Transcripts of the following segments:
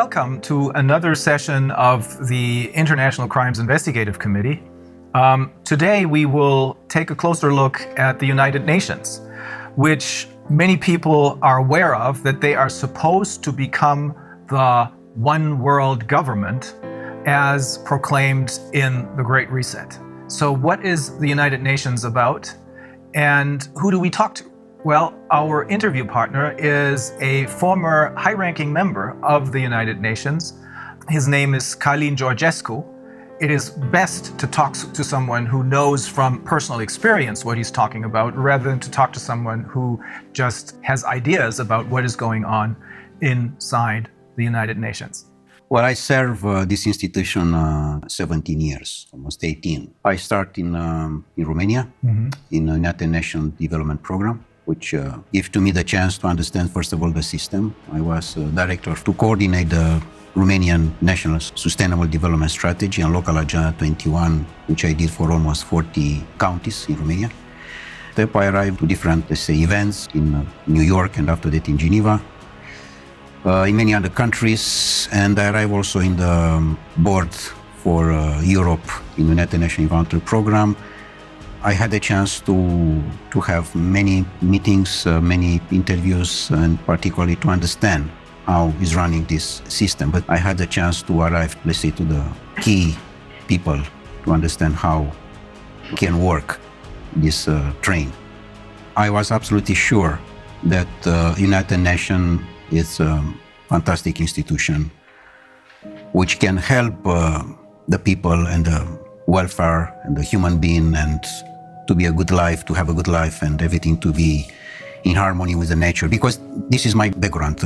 Welcome to another session of the International Crimes Investigative Committee. Today we will take a closer look at the United Nations, which many people are aware of, that they are supposed to become the one world government as proclaimed in the Great Reset. So what is the United Nations about, and who do we talk to? Well, our interview partner is a former high-ranking member of the United Nations. His name is Calin Georgescu. It is best to talk to someone who knows from personal experience what he's talking about, rather than to talk to someone who just has ideas about what is going on inside the United Nations. Well, I serve this institution 17 years, almost 18. I started in Romania, in the United Nations Development Program, which gave to me the chance to understand, first of all, the system. I was director to coordinate the Romanian National Sustainable Development Strategy and Local Agenda 21, which I did for almost 40 counties in Romania. Then I arrived to different, let's say, events in New York and after that in Geneva, in many other countries, and I arrived also in the board for Europe in the United Nations Environmental Program. I had a chance to have many meetings, many interviews, and particularly to understand how is running this system. But I had a chance to arrive, let's say, to the key people to understand how can work this train. I was absolutely sure that United Nations is a fantastic institution which can help the people and the welfare and the human being, and to be a good life, to have a good life, and everything to be in harmony with the nature. Because this is my background,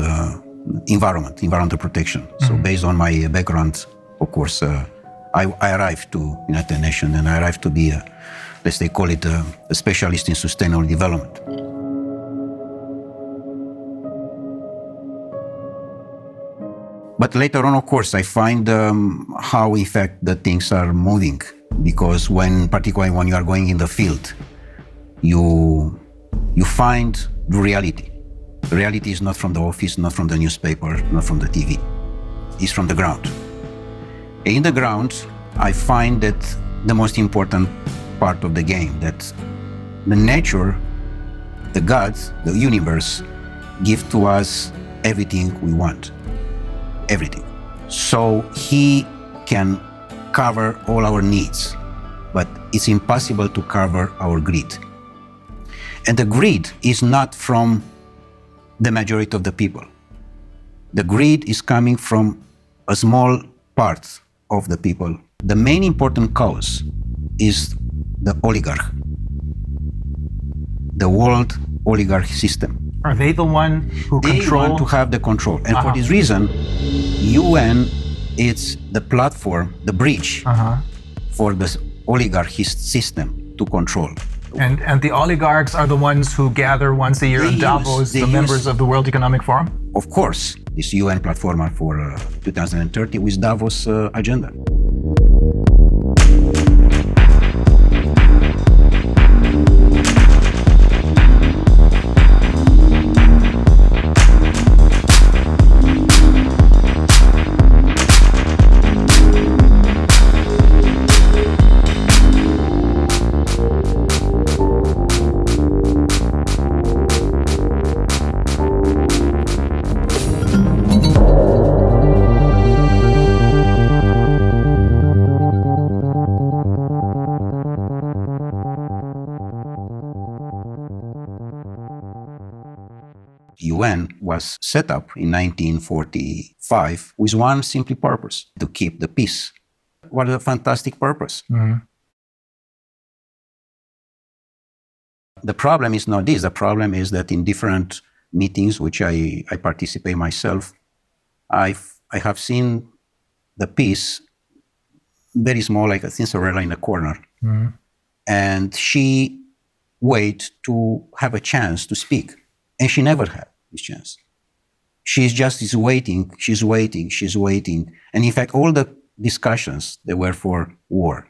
environmental protection. So based on my background, of course, I arrived to United Nations, and I arrived to be, let's say, call it a specialist in sustainable development. But later on, of course, I find how, in fact, the things are moving. Because particularly when you are going in the field, you find the reality. The reality is not from the office, not from the newspaper, not from the TV. It's from the ground. In the ground, I find that the most important part of the game, that the nature, the gods, the universe, give to us everything we want. Everything. So he can cover all our needs, but it's impossible to cover our greed. And the greed is not from the majority of the people. The greed is coming from a small part of the people. The main important cause is the oligarch, the world oligarch system. Are they the one who They control? want to have the control. And for this reason, UN is the platform, the bridge for the oligarchist system to control. And the oligarchs are the ones who gather once a year in Davos, the members of the World Economic Forum? Of course, this UN platform for 2030 with Davos agenda. UN was set up in 1945 with one simple purpose: to keep the peace. What a fantastic purpose. The problem is not this. The problem is that in different meetings, which I participate myself, I have seen the peace very small, like a Cinderella in a corner. And she wait to have a chance to speak. And she never had this chance. She's waiting. And in fact, all the discussions, they were for war.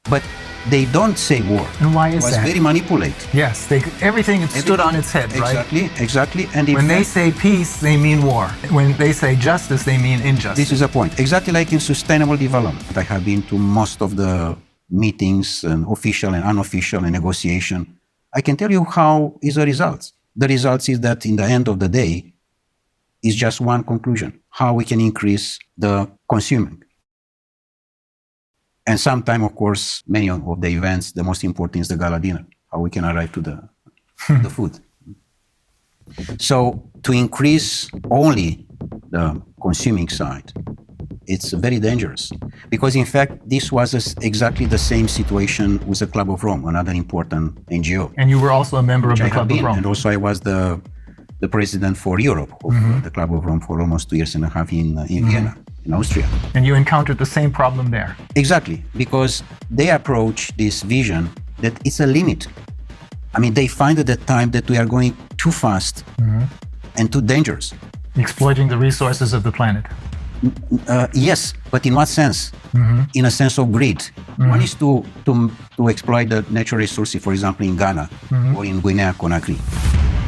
But they don't say war. And why is it was that? very manipulated. Yes, everything stood on its head, right? Exactly. And when they say peace, they mean war. When they say justice, they mean injustice. This is a point. Exactly like in sustainable development. I have been to most of the meetings, and official and unofficial, and negotiation. I can tell you how is the results. The results is that in the end of the day, is just one conclusion: how we can increase the consuming. And sometimes, of course, many of the events, the most important is the gala dinner, how we can arrive to the food. So to increase only the consuming side, it's very dangerous. Because in fact, this was exactly the same situation with the Club of Rome, another important NGO. And you were also a member of the Club of Rome. And also I was the president for Europe of the Club of Rome for almost 2.5 years in Vienna, in Austria. And you encountered the same problem there. Exactly, because they approach this vision that it's a limit. I mean, they find at the time that we are going too fast and too dangerous. Exploiting the resources of the planet. Yes, but in what sense? In a sense of greed. One is to exploit the natural resources, for example, in Ghana or in Guinea-Conakry.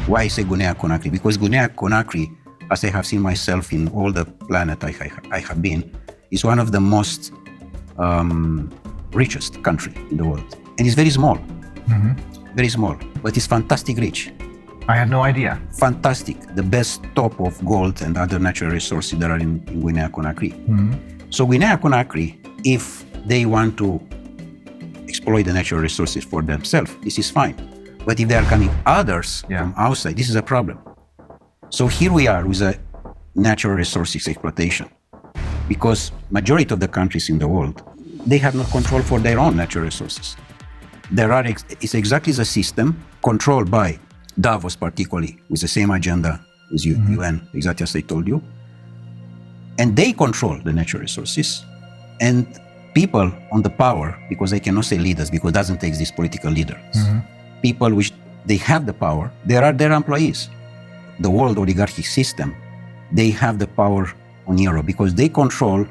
Why I say Guinea-Conakry? Because Guinea-Conakry, as I have seen myself in all the planet I have been, is one of the most richest country in the world. And it's very small. Very small, but it's fantastic rich. I had no idea. Fantastic. The best top of gold and other natural resources that are in Guinea-Conakry. So Guinea-Conakry, if they want to exploit the natural resources for themselves, this is fine. But if there are coming others from outside, this is a problem. So here we are with a natural resources exploitation. Because majority of the countries in the world, they have no control for their own natural resources. It's exactly the system controlled by Davos, particularly, with the same agenda as UN, exactly as I told you. And they control the natural resources. And people on the power, because I cannot say leaders, because it doesn't take these political leaders. People which they have the power, they are their employees. The world oligarchic system, they have the power on Europe because they control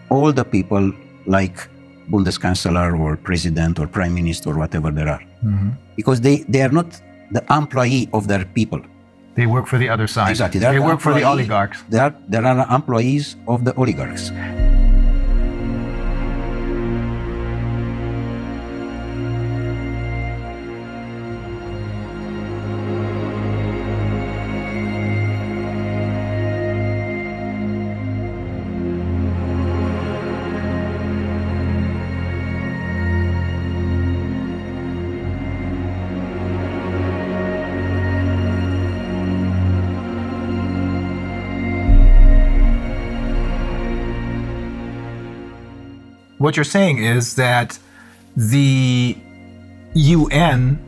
all the people like Bundeskanzler or president or prime minister or whatever there are. Because they are not the employee of their people. They work for the other side. Exactly. They work for the oligarchs. They are employees of the oligarchs. What you're saying is that the UN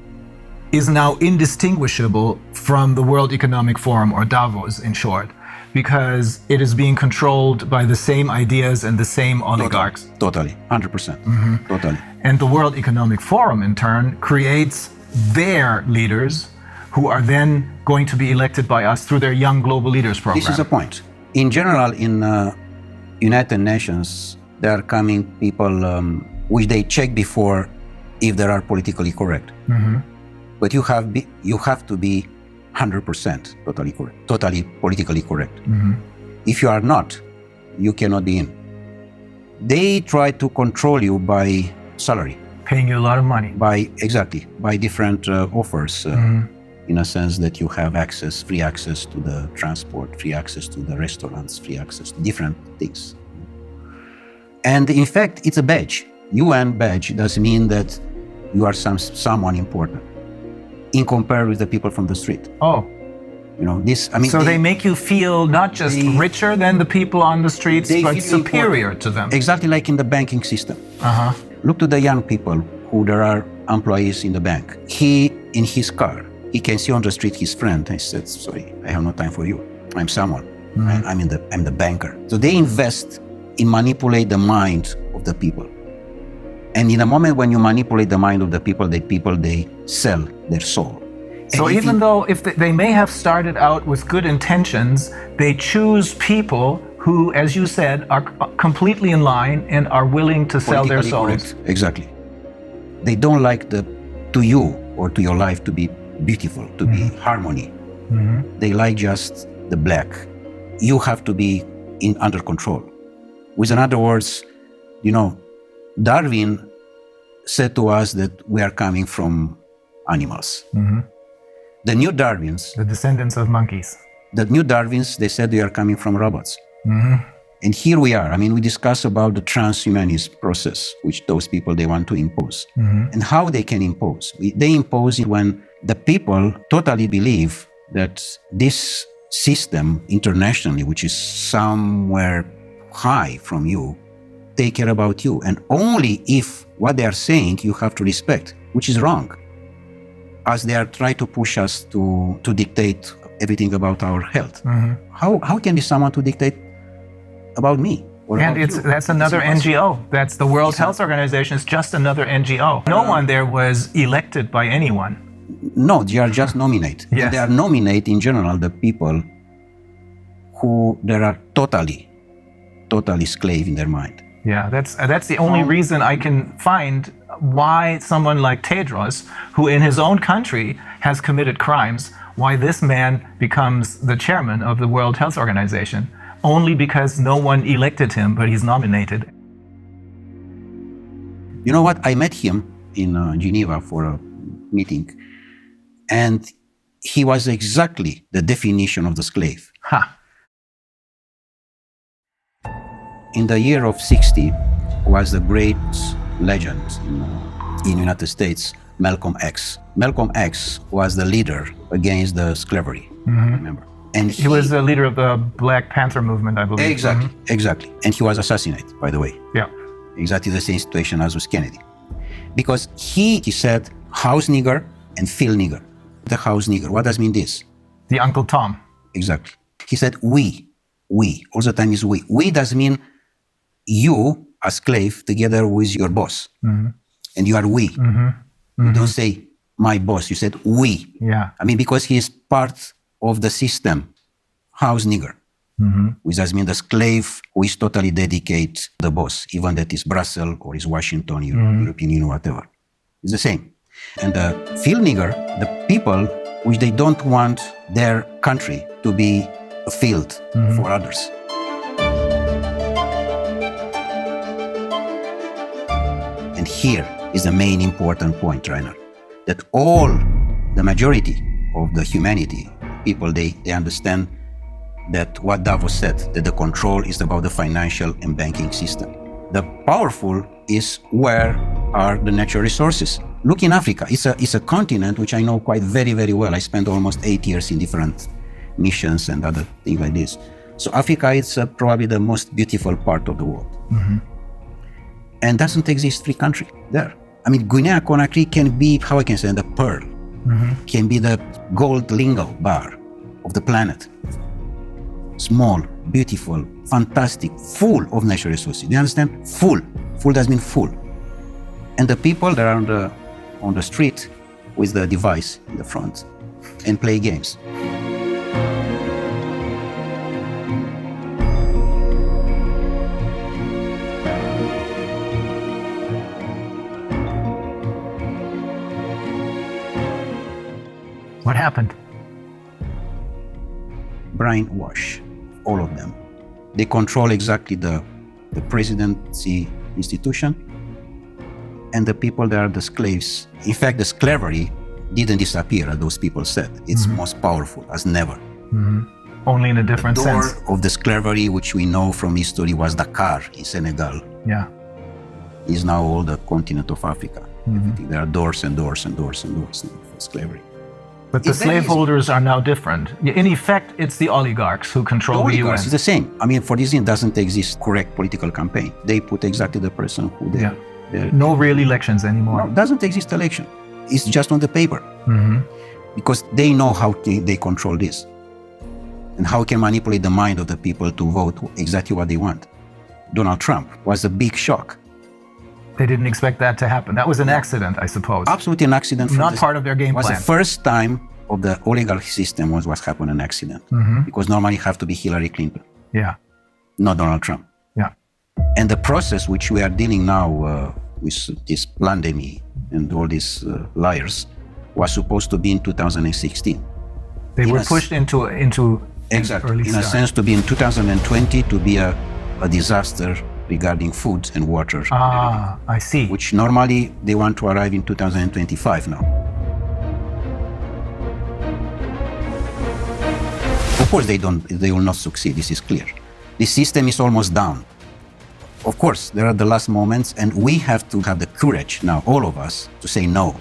is now indistinguishable from the World Economic Forum, or Davos in short, because it is being controlled by the same ideas and the same oligarchs. Totally, 100%. Totally. And the World Economic Forum, in turn, creates their leaders who are then going to be elected by us through their Young Global Leaders program. This is a point. In general, in United Nations, there are coming people which they check before if they are politically correct. But you have to be 100% totally correct, totally politically correct. If you are not, you cannot be in. They try to control you by salary. Paying you a lot of money. By different offers, in a sense that you have free access to the transport, free access to the restaurants, free access to different things. And in fact, it's a badge. UN badge does mean that you are someone important in comparison with the people from the street. Oh. You know, this, I mean. So they make you feel not just richer than the people on the streets, but superior to them. Exactly like in the banking system. Look to the young people who there are employees in the bank. He, in his car, he can see on the street his friend. I said, sorry, I have no time for you. I'm someone. I'm the banker. So they invest in manipulate the mind of the people. And in a moment when you manipulate the mind of the people, they sell their soul. So even though they may have started out with good intentions, they choose people who, as you said, are completely in line and are willing to sell their souls. Correct. Exactly. They don't like to you or to your life to be beautiful, to be harmony. They like just the black. You have to be under control. With other words, Darwin said to us that we are coming from animals. The new Darwins, The descendants of monkeys. they said we are coming from robots. And here we are. We discuss about the transhumanist process, which those people, they want to impose. And how they can impose. They impose it when the people totally believe that this system internationally, which is somewhere high from you, take care about you. And only if what they are saying you have to respect, which is wrong, as they are trying to push us to dictate everything about our health. How can be someone to dictate about me? And that's another NGO. That's the World Health Organization. It's just another NGO. No one there was elected by anyone. No, they are just nominate. Yes. They are nominate in general the people who there are totally slave in their mind. Yeah, that's the only reason I can find why someone like Tedros, who in his own country has committed crimes, why this man becomes the chairman of the World Health Organization. Only because no one elected him, but he's nominated. You know what? I met him in Geneva for a meeting, and he was exactly the definition of the slave. In the year of 60 was the great legend in United States, Malcolm X. Malcolm X was the leader against the slavery, remember? And he was the leader of the Black Panther movement, I believe. Exactly. And he was assassinated, by the way. Yeah. Exactly the same situation as with Kennedy. Because he said house nigger and field nigger. The house nigger, what does mean this? The Uncle Tom. Exactly. He said we, all the time is we. We does mean you, a slave, together with your boss. And you are we. You don't say my boss, you said we. Yeah. Because he is part of the system, house nigger, which does mean the slave who is totally dedicated to the boss, even that is Brussels or is Washington, European Union, whatever. It's the same. And the field nigger, the people which they don't want their country to be a field for others. And here is the main important point, Rainer, that all the majority of the humanity, people, they understand that what Davos said, that the control is about the financial and banking system. The powerful is where are the natural resources. Look in Africa. It's a continent which I know quite very, very well. I spent almost 8 years in different missions and other things like this. So Africa is probably the most beautiful part of the world. And doesn't exist free country there. Guinea-Conakry can be, how I can say, the pearl. Can be the gold lingo bar of the planet. Small, beautiful, fantastic, full of natural resources. Do you understand? Full. Full does mean full. And the people that are on the street with the device in the front and play games. What happened? Brainwash, all of them. They control exactly the presidency institution and the people that are the slaves. In fact, the slavery didn't disappear, as those people said. It's most powerful as never. Only in a different sense. The door of the slavery, which we know from history, was Dakar in Senegal. Yeah. Is now all the continent of Africa. There are doors and doors and doors and doors for slavery. But the slaveholders are now different. In effect, it's the oligarchs who control the UN. It's the same. For this reason, doesn't exist correct political campaign. They put exactly the person who they. No real elections anymore. No, doesn't exist election. It's just on the paper. Because they know how they control this. And how can manipulate the mind of the people to vote exactly what they want. Donald Trump was a big shock. They didn't expect that to happen. That was an accident, I suppose. Absolutely an accident. Not part of their game plan. It was the first time of the oligarchy system was happened an accident. Because normally have to be Hillary Clinton. Yeah. Not Donald Trump. Yeah. And the process which we are dealing now with this pandemic and all these liars was supposed to be in 2016. They were pushed into exactly, early in a start. sense, to be in 2020 to be a disaster regarding food and water. Ah, I see. Which normally they want to arrive in 2025 now. Of course they will not succeed, this is clear. The system is almost down. Of course, there are the last moments, and we have to have the courage now, all of us, to say no.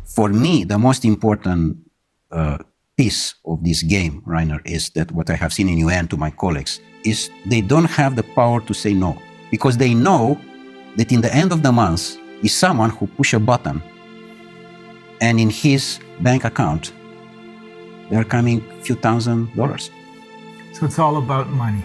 For me, the most important piece of this game, Rainer, is that what I have seen in UN to my colleagues is they don't have the power to say no, because they know that in the end of the month is someone who push a button and in his bank account there are coming a few $1,000s. So it's all about money.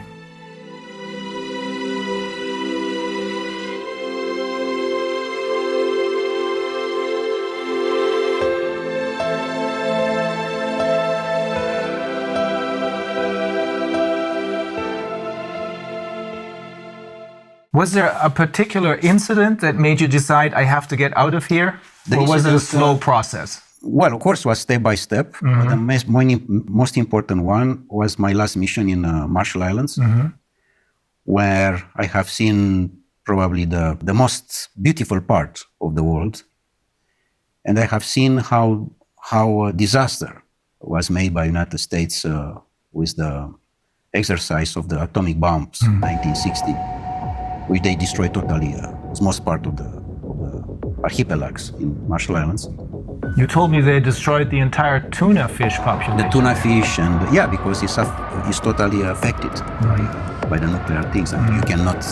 Was there a particular incident that made you decide, I have to get out of here? Or was it a slow process? Well, of course, it was step by step. But the most important one was my last mission in Marshall Islands, where I have seen probably the most beautiful part of the world. And I have seen how a disaster was made by United States with the exercise of the atomic bombs in 1960. Which they destroyed totally, was most part of the archipelagos in Marshall Islands. You told me they destroyed the entire tuna fish population. The tuna fish, and yeah, because it's totally affected by the nuclear things, and you cannot.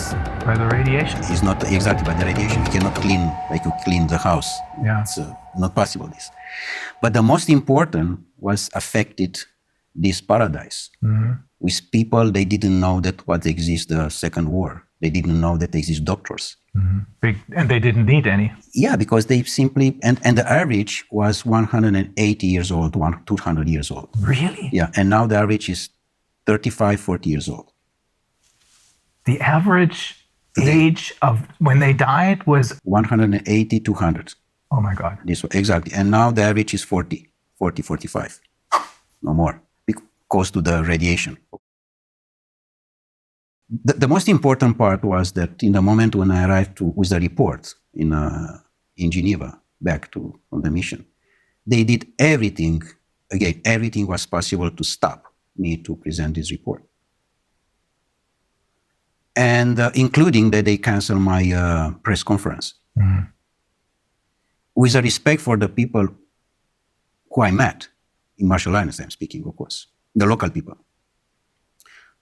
By the radiation. It's not exactly by the radiation. You cannot clean like you clean the house. Yeah. It's not possible. This, but the most important was affected this paradise. With people, they didn't know that what exists the Second War. They didn't know that there exist doctors. And they didn't need any. Yeah, because they simply, and the average was 180 years old, 200 years old. Really? Yeah, and now the average is 35, 40 years old. The average age of when they died was? 180, 200. Oh my God. This exactly. And now the average is 40, 45. No more, because to the radiation. The most important part was that in the moment when I arrived with the report in Geneva, back on the mission, they did everything, again, everything was possible to stop me to present this report. And including that they canceled my press conference. With a respect for the people who I met in Marshall Islands, I'm speaking, of course, the local people,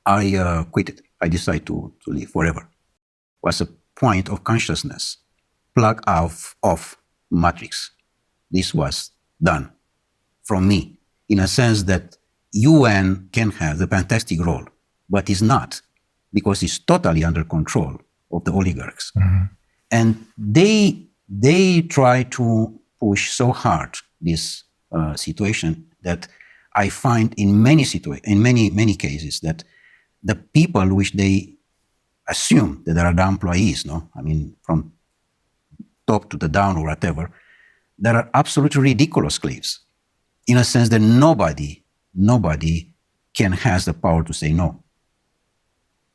I quit it. I decided to leave forever. Was a point of consciousness, plug off matrix. This was done from me, in a sense that UN can have the fantastic role, but is not, because it's totally under control of the oligarchs. And they try to push so hard this situation that I find in many cases that the people which they assume that are the employees, I mean, from top to the down or whatever, there are absolutely ridiculous slaves, in a sense that nobody can has the power to say no.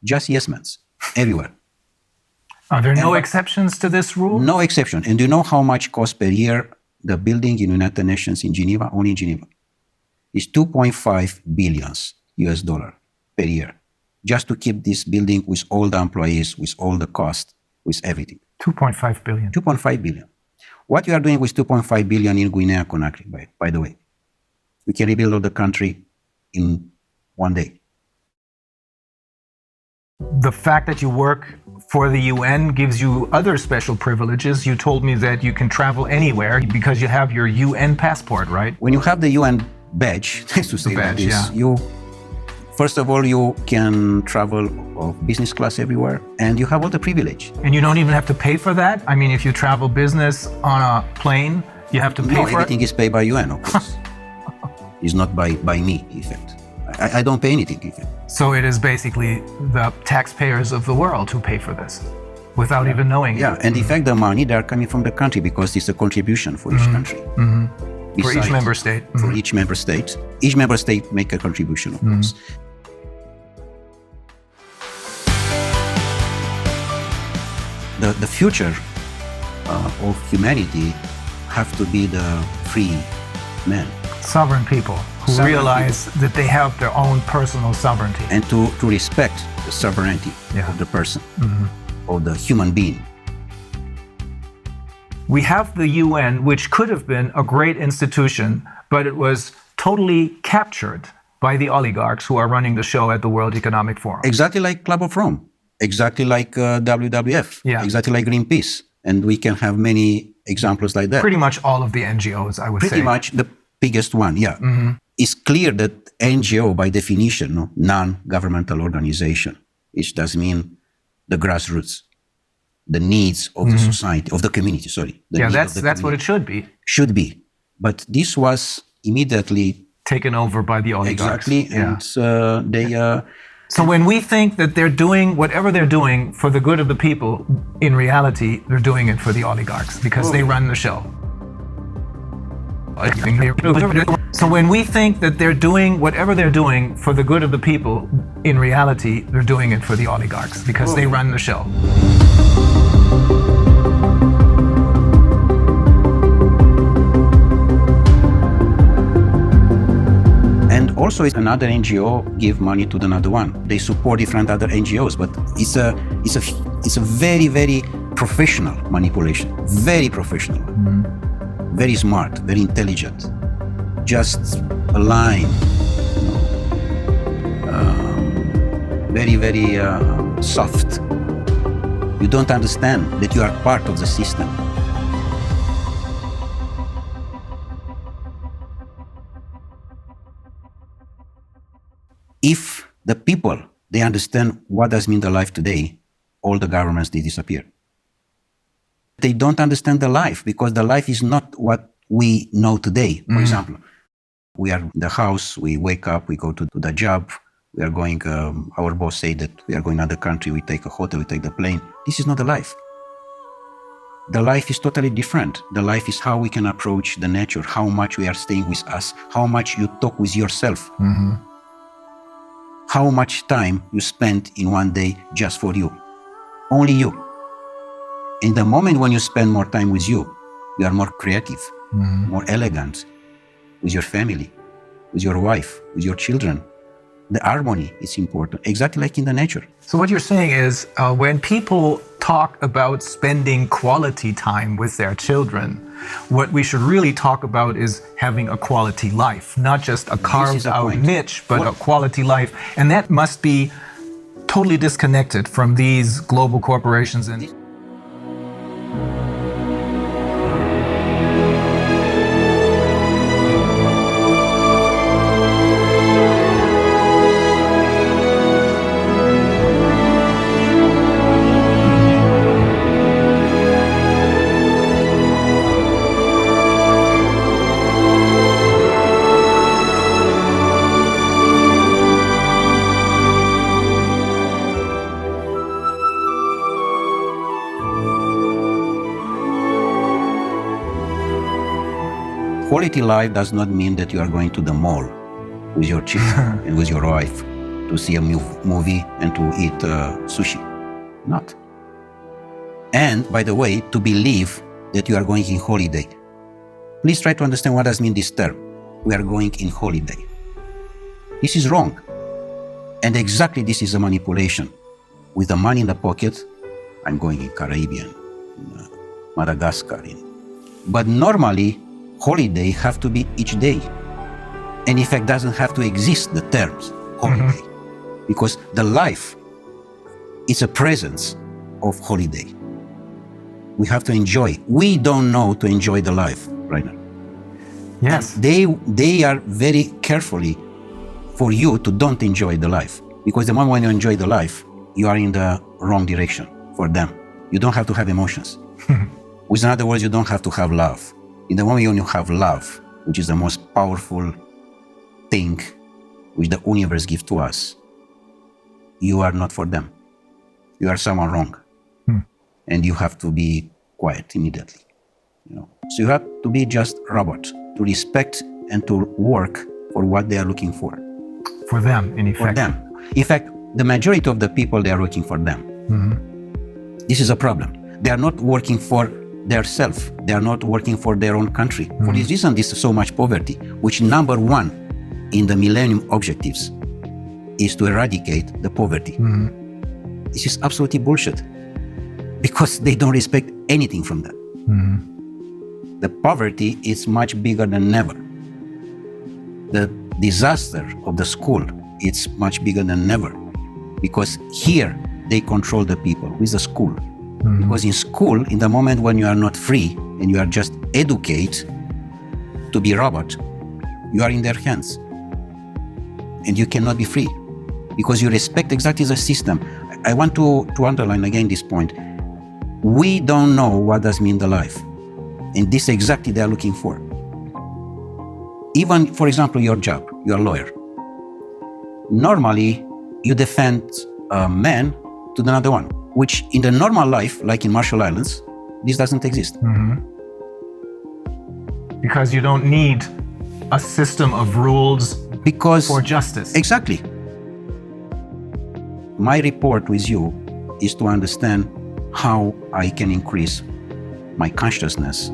Just yes men, everywhere. Are there no exceptions to this rule? No exception. And do you know how much costs per year the building in United Nations in Geneva, only in Geneva? It's $2.5 billion US per year. Just to keep this building with all the employees, with all the cost, with everything. 2.5 billion. 2.5 billion. What you are doing with 2.5 billion in Guinea-Conakry, by the way, we can rebuild all the country in one day. The fact that you work for the UN gives you other special privileges. You told me that you can travel anywhere because you have your UN passport, right? When you have the UN badge, to say like this, first of all, you can travel of business class everywhere, and you have all the privilege. And you don't even have to pay for that? I mean, if you travel business on a plane, you have to pay for it? No, everything is paid by UN, of course. It's not by me, in fact. I don't pay anything even. So it is basically the taxpayers of the world who pay for this without even knowing Yeah, it. and in fact, the money, they are coming from the country because it's a contribution for each country. For each member state. For each member state. Each member state make a contribution, of course. The future of humanity have to be the free men. Sovereign people who Sovereign realize that they have their own personal sovereignty. And to respect the sovereignty of the person, of the human being. We have the UN, which could have been a great institution, but it was totally captured by the oligarchs who are running the show at the World Economic Forum. Exactly like Club of Rome, exactly like WWF, exactly like Greenpeace. And we can have many examples like that. Pretty much all of the NGOs, I would say. Pretty much the biggest one, yeah. It's clear that NGO, by definition, no, non-governmental organization, which does mean the grassroots, the needs of the society, of the community, Yeah, that's what it should be. Should be. But this was immediately taken over by the oligarchs. Exactly, and they... So when we think that they're doing whatever they're doing for the good of the people, in reality, they're doing it for the oligarchs because they run the show. So when we think that they're doing whatever they're doing for the good of the people, in reality, they're doing it for the oligarchs because they run the show. And also, another NGO give money to another one. They support different other NGOs, but it's a very, very professional manipulation. Very professional, very smart, very intelligent. Just a line, very, very soft. You don't understand that you are part of the system. If the people, they understand what does mean the life today, all the governments, they disappear. They don't understand the life because the life is not what we know today. For example, we are in the house, we wake up, we go to the job, we are going, our boss say that we are going to the country, we take a hotel, we take the plane. This is not the life. The life is totally different. The life is how we can approach the nature, how much we are staying with us, how much you talk with yourself. How much time you spend in one day just for you. Only you. In the moment when you spend more time with you are more creative, more elegant, with your family, with your wife, with your children. The harmony is important, exactly like in the nature. So what you're saying is when people talk about spending quality time with their children, what we should really talk about is having a quality life, not just a carved out niche, but a quality life. And that must be totally disconnected from these global corporations. And quality life does not mean that you are going to the mall with your children and with your wife to see a movie and to eat sushi. Not. And, by the way, to believe that you are going in holiday. Please try to understand what does mean this term. We are going in holiday. This is wrong. And exactly this is a manipulation. With the money in the pocket, I'm going in Caribbean, in Madagascar. But normally, holiday have to be each day. And in fact, doesn't have to exist, the terms holiday. Because the life is a presence of holiday. We have to enjoy. We don't know to enjoy the life right now. yes, They are very carefully for you to don't enjoy the life. Because the moment when you enjoy the life, you are in the wrong direction for them. You don't have to have emotions. With other words, you don't have to have love. In the moment when you have love, which is the most powerful thing which the universe gives to us, you are not for them. You are someone wrong. And you have to be quiet immediately. So you have to be just robot, to respect and to work for what they are looking for. For them, in effect. For them. In fact, the majority of the people, they are working for them. This is a problem. They are not working for their self. They are not working for their own country. For this reason, this is so much poverty, which number one in the Millennium Objectives is to eradicate the poverty. This is absolutely bullshit, because they don't respect anything from that. The poverty is much bigger than ever. The disaster of the school, it's much bigger than ever, because here they control the people with the school. Because in school, in the moment when you are not free and you are just educated to be robot, you are in their hands. And you cannot be free because you respect exactly the system. I want to underline again this point. We don't know what does mean the life. And this exactly they are looking for. Even, for example, your job, you're a lawyer. Normally, you defend a man to another one, which in the normal life, like in Marshall Islands, this doesn't exist. Because you don't need a system of rules for justice. Exactly. My report with you is to understand how I can increase my consciousness.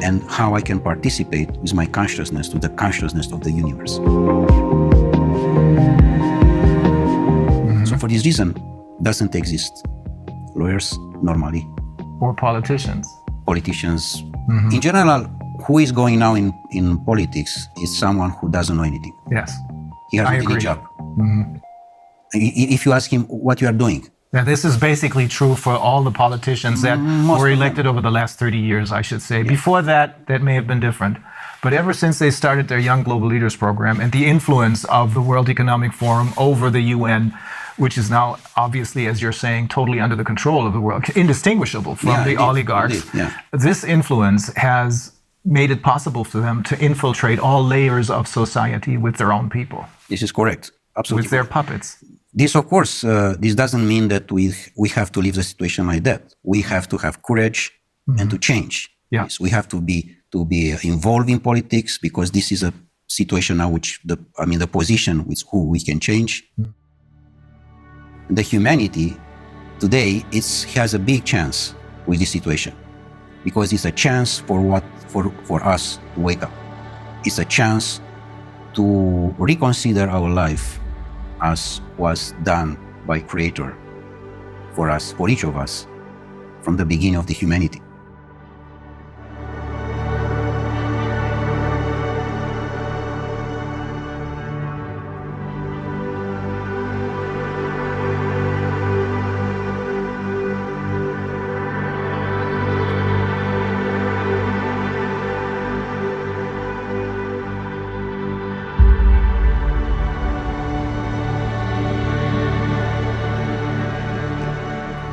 And how I can participate with my consciousness to the consciousness of the universe. So for this reason, doesn't exist lawyers normally. Or politicians. Politicians. In general, who is going now in politics is someone who doesn't know anything. Yes. He hasn't any job. If you ask him what you are doing. Now, this is basically true for all the politicians that were elected over the last 30 years, I should say. Yeah. Before that, that may have been different. But ever since they started their Young Global Leaders program and the influence of the World Economic Forum over the UN, which is now obviously, as you're saying, totally under the control of the world, indistinguishable from the oligarchs, this influence has made it possible for them to infiltrate all layers of society with their own people. This is correct. Absolutely. With their puppets. This, of course, this doesn't mean that we have to leave the situation like that. We have to have courage and to change. Yes, we have to be involved in politics, because this is a situation now which the position with who we can change. The humanity today has a big chance with this situation, because it's a chance for us to wake up. It's a chance to reconsider our life as was done by Creator for us, for each of us, from the beginning of the humanity.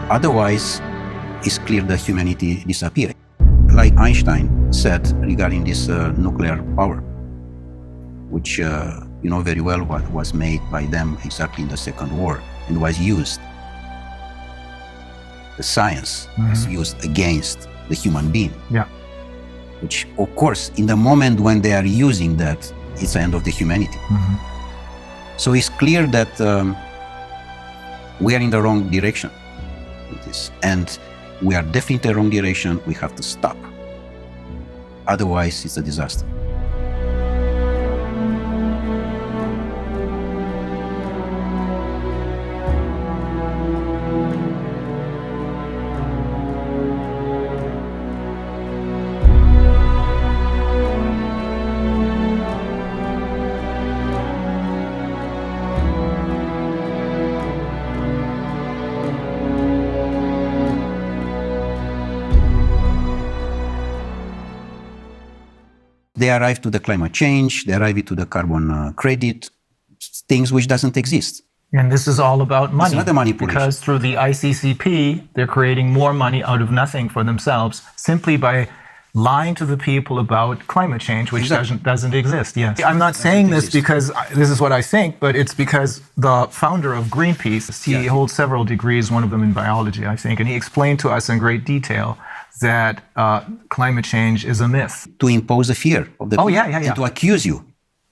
Otherwise, it's clear that humanity disappears. Like Einstein said regarding this nuclear power, which you know very well what was made by them exactly in the Second War and was used. The science was used against the human being. Yeah. Which, of course, in the moment when they are using that, it's the end of the humanity. So it's clear that we are in the wrong direction. And we are definitely in the wrong direction. We have to stop. Otherwise, it's a disaster. They arrive to the climate change, they arrive to the carbon credit, things which doesn't exist. And this is all about money. It's another manipulation. Because through the ICCP, they're creating more money out of nothing for themselves, simply by lying to the people about climate change, which doesn't exist. Yes. I'm not saying this because this is what I think, but it's because the founder of Greenpeace, he holds several degrees, one of them in biology, I think, and he explained to us in great detail that climate change is a myth. To impose a fear of the people and to accuse you.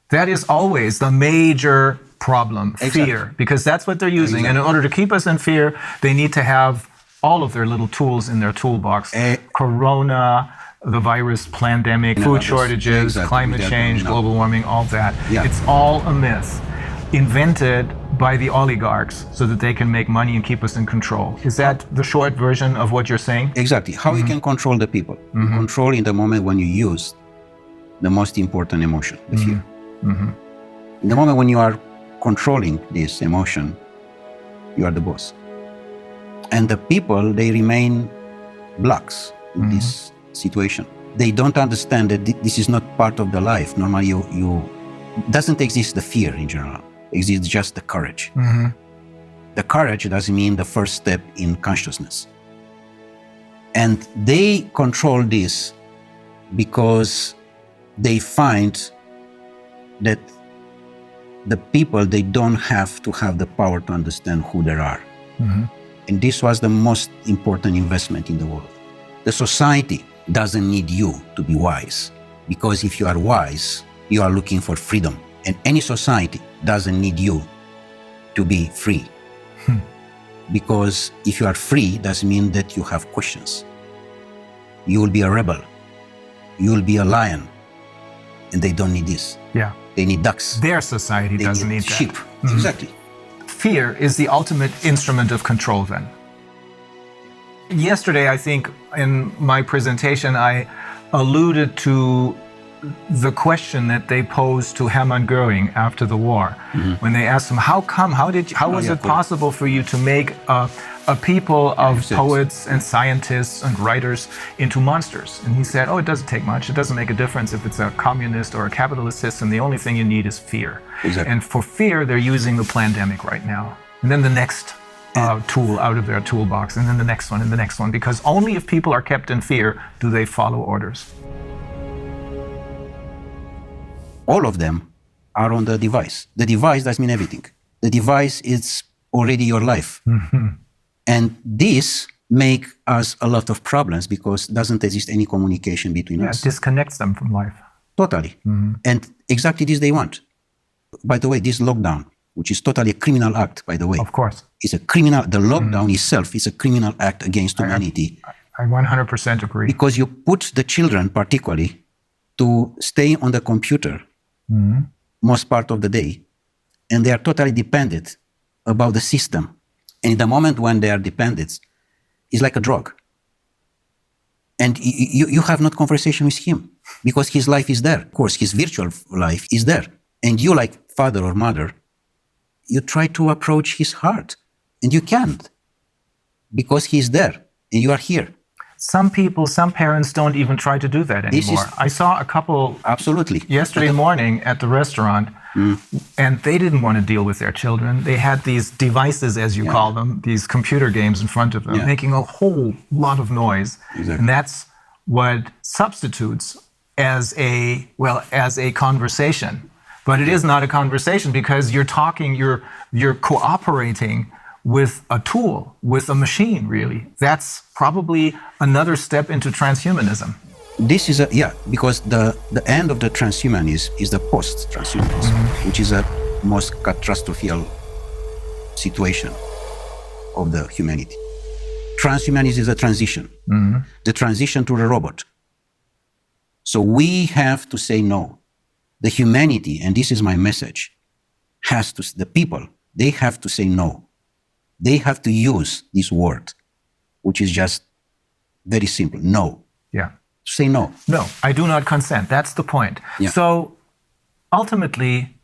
That is always the major problem, fear, because that's what they're using. And in order to keep us in fear, they need to have all of their little tools in their toolbox. Corona, the virus pandemic, food shortages, climate change, global warming, all that. It's all a myth invented by the oligarchs so that they can make money and keep us in control. Is that the short version of what you're saying? Exactly. How you can control the people. You control in the moment when you use the most important emotion, the fear. In the moment when you are controlling this emotion, you are the boss. And the people, they remain blocks in this situation. They don't understand that this is not part of the life. Normally, doesn't exist the fear in general. Exists just the courage. The courage doesn't mean the first step in consciousness. And they control this because they find that the people, they don't have to have the power to understand who they are. And this was the most important investment in the world. The society doesn't need you to be wise, because if you are wise, you are looking for freedom. And any society doesn't need you to be free. Because if you are free, doesn't mean that you have questions. You will be a rebel. You will be a lion. And they don't need this. Yeah. They need ducks. Their society doesn't need that. Sheep. Exactly. Fear is the ultimate instrument of control then. Yesterday, I think, in my presentation, I alluded to the question that they posed to Hermann Göring after the war, when they asked him, how was it possible for you to make a people of poets and scientists and writers into monsters? And he said, it doesn't take much. It doesn't make a difference if it's a communist or a capitalist system. The only thing you need is fear. And for fear, they're using the pandemic right now. And then the next tool out of their toolbox, and then the next one and the next one, because only if people are kept in fear do they follow orders. All of them are on the device. The device doesn't mean everything. The device is already your life. And this make us a lot of problems because doesn't exist any communication between us. It disconnects them from life. Totally. And exactly this they want. By the way, this lockdown, which is totally a criminal act, by the way. Of course. Is a criminal, the lockdown itself is a criminal act against humanity. I 100% agree. Because you put the children, particularly, to stay on the computer most part of the day, and they are totally dependent about the system. And in the moment when they are dependent, it's like a drug. And you have not conversation with him because his life is there. Of course, his virtual life is there. And you, like father or mother, you try to approach his heart, and you can't because he's there and you are here. Some parents don't even try to do that anymore. I saw a couple yesterday morning at the restaurant, and they didn't want to deal with their children. They had these devices, as you call them, these computer games in front of them, making a whole lot of noise. And that's what substitutes as a conversation. But it is not a conversation because you're cooperating with a tool, with a machine, really. That's probably another step into transhumanism. This is because the end of the transhumanism is the post-transhumanism, which is a most catastrophic situation of the humanity. Transhumanism is a transition, the transition to the robot. So we have to say no. The humanity, and this is my message, the people, they have to say no. They have to use this word, which is just very simple, no. Say no. No, I do not consent. That's the point. So ultimately,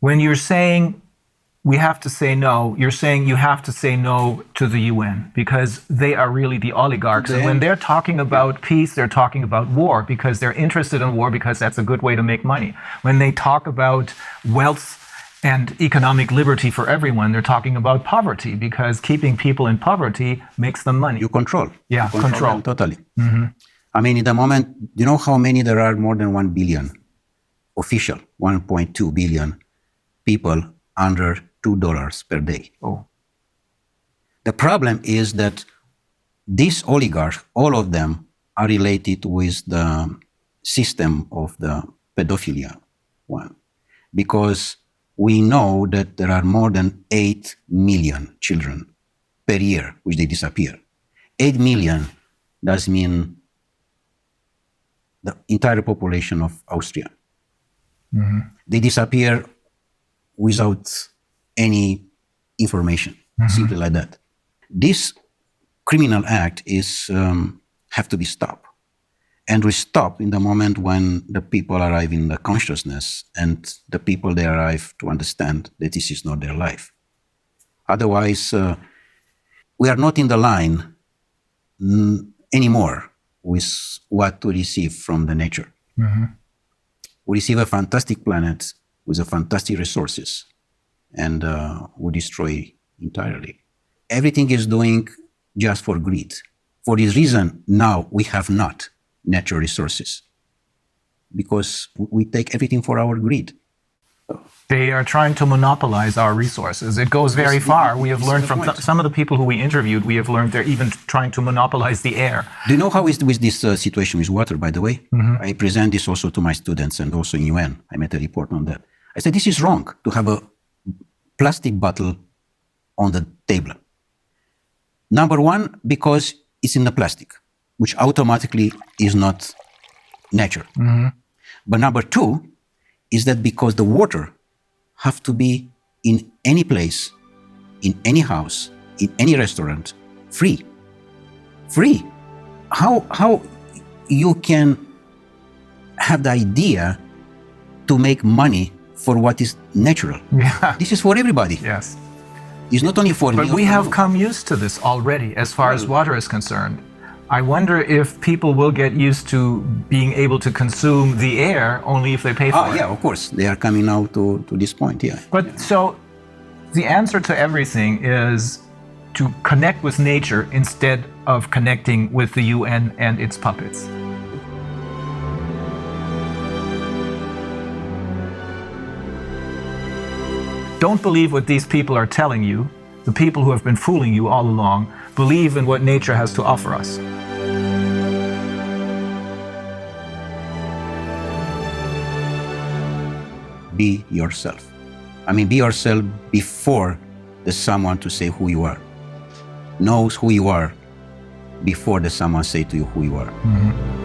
when you're saying we have to say no, you're saying you have to say no to the UN because they are really the oligarchs. And when they're talking about peace, they're talking about war because they're interested in war because that's a good way to make money. When they talk about wealth and economic liberty for everyone, they're talking about poverty because keeping people in poverty makes them money. You control. Control. Totally. I mean, in the moment, do you know how many there are? More than 1 billion official, 1.2 billion people under $2 per day. Oh. The problem is that these oligarchs, all of them are related with the system of the pedophilia one, because we know that there are more than 8 million children per year which they disappear. 8 million does mean the entire population of Austria. Mm-hmm. They disappear without any information, simply like that. This criminal act is have to be stopped. And we stop in the moment when the people arrive in the consciousness and the people they arrive to understand that this is not their life. Otherwise, we are not in the line anymore with what to receive from the nature. Mm-hmm. We receive a fantastic planet with a fantastic resources, and we destroy entirely. Everything is doing just for greed. For this reason, now we have not natural resources, because we take everything for our greed. They are trying to monopolize our resources. It goes very far. We have learned from some of the people who we interviewed, we have learned they're even trying to monopolize the air. Do you know how is with this situation with water, by the way? Mm-hmm. I present this also to my students and also in UN. I made a report on that. I said, this is wrong to have a plastic bottle on the table. Number one, because it's in the plastic, which automatically is not nature. Mm-hmm. But number two is that because the water have to be in any place, in any house, in any restaurant, free. Free. How you can have the idea to make money for what is natural? Yeah. This is for everybody. Yes. It's not only for me. But we have come used to this already as far as water is concerned. I wonder if people will get used to being able to consume the air only if they pay for it. Yeah, of course. They are coming now to this point, yeah. But so the answer to everything is to connect with nature instead of connecting with the UN and its puppets. Don't believe what these people are telling you. The people who have been fooling you all along. Believe in what nature has to offer us. Be yourself. I mean, be yourself before there's someone to say who you are. Knows who you are before there's someone say to you who you are. Mm-hmm.